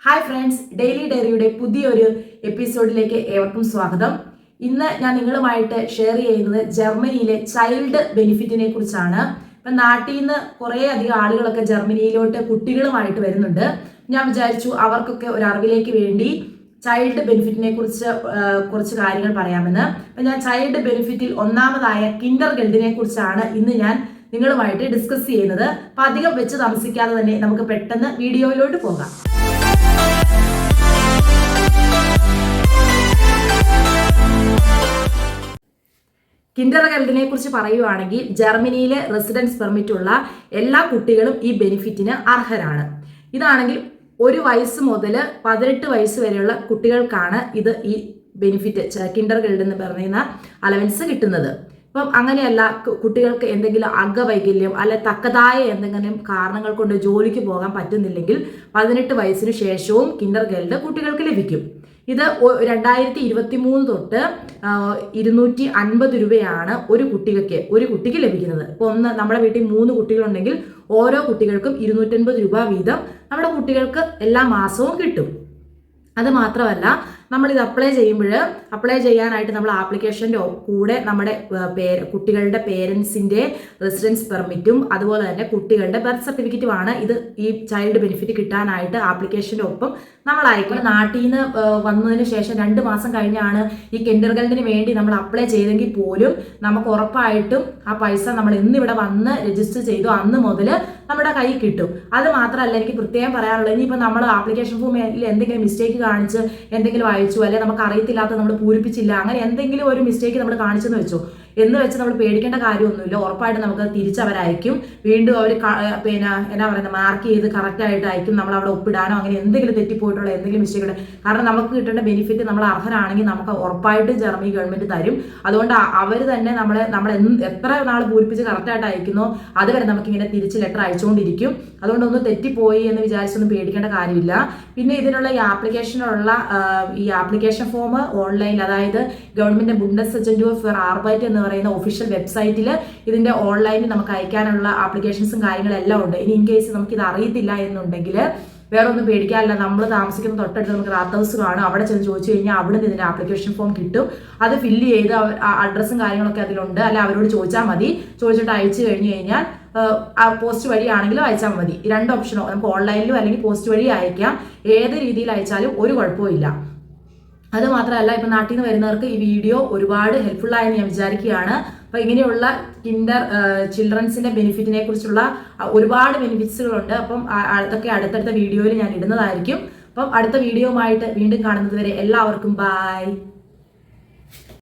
Hi friends, daily ഡയറിയുടെ പുതിയൊരു എപ്പിസോഡിലേക്ക് ഏവർക്കും സ്വാഗതം. ഇന്ന് ഞാൻ നിങ്ങളുമായിട്ട് ഷെയർ ചെയ്യുന്നത് ജർമ്മനിയിലെ ചൈൽഡ് ബെനിഫിറ്റിനെ കുറിച്ചാണ്. ഇപ്പം നാട്ടിൽ നിന്ന് കുറേ അധികം ആളുകളൊക്കെ ജർമ്മനിയിലോട്ട് കുട്ടികളുമായിട്ട് വരുന്നുണ്ട്. ഞാൻ വിചാരിച്ചു അവർക്കൊക്കെ ഒരു അറിവിലേക്ക് വേണ്ടി ചൈൽഡ് ബെനിഫിറ്റിനെ കുറിച്ച് കുറച്ച് കാര്യങ്ങൾ പറയാമെന്ന്. അപ്പം ഞാൻ ചൈൽഡ് ബെനിഫിറ്റിൽ ഒന്നാമതായ കിൻഡർ ഗെൽഡിനെ കുറിച്ചാണ് ഇന്ന് ഞാൻ നിങ്ങളുമായിട്ട് ഡിസ്കസ് ചെയ്യുന്നത്. അപ്പം അധികം വെച്ച് താമസിക്കാതെ തന്നെ നമുക്ക് പെട്ടെന്ന് വീഡിയോയിലോട്ട് പോകാം. കിൻഡർ ഗാർട്ടനെ കുറിച്ച് പറയുവാണെങ്കിൽ ജർമ്മനിയിലെ റെസിഡൻസ് പെർമിറ്റ് ഉള്ള എല്ലാ കുട്ടികളും ഈ ബെനിഫിറ്റിന് അർഹരാണ്. ഇതാണെങ്കിൽ 1 വയസ്സ് മുതൽ 18 വയസ്സ് വരെയുള്ള കുട്ടികൾക്കാണ് ഈ ബെനിഫിറ്റ് കിൻഡർ ഗാർട്ടൻ എന്ന് പറയുന്ന അലവൻസ് കിട്ടുന്നത്. ഇപ്പം അങ്ങനെയല്ല, കുട്ടികൾക്ക് എന്തെങ്കിലും അംഗവൈകല്യം അല്ലെ തക്കതായ എന്തെങ്കിലും കാരണങ്ങൾ കൊണ്ട് ജോലിക്ക് പോകാൻ പറ്റുന്നില്ലെങ്കിൽ 18 വയസ്സിന് ശേഷവും കിൻഡർ ഗാർട്ടൻ കുട്ടികൾക്ക് ലഭിക്കും. ഇത് 2023 തൊട്ട് 250 രൂപയാണ് ഒരു കുട്ടിക്ക് ലഭിക്കുന്നത്. ഇപ്പോൾ നമ്മുടെ വീട്ടിൽ 3 കുട്ടികളുണ്ടെങ്കിൽ ഓരോ കുട്ടികൾക്കും 250 രൂപ വീതം നമ്മുടെ കുട്ടികൾക്ക് എല്ലാ മാസവും കിട്ടും. അത് മാത്രമല്ല, നമ്മളിത് അപ്ലൈ ചെയ്യാനായിട്ട് നമ്മൾ ആപ്ലിക്കേഷൻ്റെ കൂടെ നമ്മുടെ കുട്ടികളുടെ പേരൻസിൻ്റെ റെസിഡൻസ് പെർമിറ്റും അതുപോലെ തന്നെ കുട്ടികളുടെ ബർത്ത് സർട്ടിഫിക്കറ്റുമാണ് ഈ ചൈൽഡ് ബെനിഫിറ്റ് കിട്ടാനായിട്ട് ആപ്ലിക്കേഷൻ്റെ ഒപ്പം നമ്മൾ അയക്കുന്നത്. നാട്ടിൽ നിന്ന് വന്നതിന് ശേഷം 2 മാസം കഴിഞ്ഞാണ് ഈ കിൻഡർ ഗാർട്ടന് വേണ്ടി നമ്മൾ അപ്ലൈ ചെയ്തെങ്കിൽ പോലും നമുക്ക് ഉറപ്പായിട്ടും ആ പൈസ നമ്മൾ ഇന്നിവിടെ വന്ന് രജിസ്റ്റർ ചെയ്തോ അന്ന് മുതൽ നമ്മുടെ കയ്യിൽ കിട്ടും. അത് മാത്രമല്ല, എനിക്ക് പ്രത്യേകം പറയാനുള്ളത്, ഇനിയിപ്പോൾ നമ്മൾ ആപ്ലിക്കേഷൻ ഫോമിൽ എന്തെങ്കിലും മിസ്റ്റേക്ക് കാണിച്ച് എന്തെങ്കിലും അയച്ചു, അല്ലെങ്കിൽ നമുക്ക് അറിയത്തില്ലാത്ത നമ്മൾ പൂരിപ്പിച്ചില്ല, അങ്ങനെ എന്തെങ്കിലും ഒരു മിസ്റ്റേക്ക് നമ്മൾ കാണിച്ചെന്ന് വെച്ചോ എന്ന് വെച്ച് നമ്മൾ പേടിക്കേണ്ട കാര്യമൊന്നുമില്ല. ഉറപ്പായിട്ട് നമുക്ക് തിരിച്ചവരയക്കും. വീണ്ടും അവർ എന്നാ പറയുന്നത് മാർക്ക് ചെയ്ത് കറക്റ്റായിട്ട് അയക്കും. നമ്മൾ അവിടെ ഒപ്പിടാനോ അങ്ങനെ എന്തെങ്കിലും തെറ്റിപ്പോയിട്ടുള്ള എന്തെങ്കിലും മിസ്റ്റേക്ക്. കാരണം നമുക്ക് കിട്ടേണ്ട ബെനിഫിറ്റ് നമ്മൾ അർഹരാണെങ്കിൽ നമുക്ക് ഉറപ്പായിട്ട് ജർമ്മനി ഗവൺമെന്റ് തരും. അതുകൊണ്ട് അവർ തന്നെ നമ്മൾ എത്ര നാൾ പൂരിപ്പിച്ച് കറക്റ്റായിട്ട് അയക്കുന്നോ അതുവരെ നമുക്കിങ്ങനെ തിരിച്ച് ലെറ്റർ അയച്ചുകൊണ്ടിരിക്കും. അതുകൊണ്ടൊന്നും തെറ്റിപ്പോയി എന്ന് വിചാരിച്ചൊന്നും പേടിക്കേണ്ട കാര്യമില്ല. പിന്നെ ഇതിനുള്ള ഈ ആപ്ലിക്കേഷൻ ഫോം ഓൺലൈനിൽ, അതായത് ഗവൺമെന്റ് ബുണ്ടസ്അജന്റൂർ ഫർ ആർബൈറ്റ് എന്ന് പറയുന്ന ഒഫീഷ്യൽ വെബ്സൈറ്റിൽ ഇതിന്റെ ഓൺലൈനിൽ നമുക്ക് അയക്കാനുള്ള ആപ്ലിക്കേഷൻസും കാര്യങ്ങളെല്ലാം ഉണ്ട്. ഇനി ഇൻ കേസ് നമുക്കിത് അറിയത്തില്ല എന്നുണ്ടെങ്കിൽ വേറെ ഒന്നും പേടിക്കാനില്ല. നമ്മൾ താമസിക്കുന്ന തൊട്ടടുത്ത് നമുക്ക് റാത്ത് ഹൗസ് കാണും. അവിടെ ചെന്ന് ചോദിച്ചു കഴിഞ്ഞാൽ അവിടെ നിന്ന് ഇതിന്റെ ആപ്ലിക്കേഷൻ ഫോം കിട്ടും. അത് ഫില്ല് ചെയ്ത് അഡ്രസ്സും കാര്യങ്ങളൊക്കെ അതിലുണ്ട്. അല്ല, അവരോട് ചോദിച്ചാൽ മതി. ചോദിച്ചിട്ട് അയച്ചു കഴിഞ്ഞു കഴിഞ്ഞാൽ പോസ്റ്റ് വഴി ആണെങ്കിലും അയച്ചാൽ മതി. 2 ഓപ്ഷനോ, നമുക്ക് ഓൺലൈനിലും അല്ലെങ്കിൽ പോസ്റ്റ് വഴി അയക്കാം. ഏത് രീതിയിൽ അയച്ചാലും ഒരു കുഴപ്പമില്ല. അത് മാത്രമല്ല, ഇപ്പം നാട്ടിൽ നിന്ന് വരുന്നവർക്ക് ഈ വീഡിയോ ഒരുപാട് ഹെൽപ്ഫുൾ ആയെന്ന് ഞാൻ വിചാരിക്കുകയാണ്. അപ്പോൾ ഇങ്ങനെയുള്ള ചിൽഡ്രൻസിന്റെ ബെനിഫിറ്റിനെ കുറിച്ചുള്ള ഒരുപാട് ബെനിഫിറ്റ്സുകളുണ്ട്. അപ്പം അതൊക്കെ അടുത്തടുത്ത വീഡിയോയിൽ ഞാൻ ഇടുന്നതായിരിക്കും. അപ്പം അടുത്ത വീഡിയോയുമായിട്ട് വീണ്ടും കാണുന്നത് വരെ എല്ലാവർക്കും ബൈ.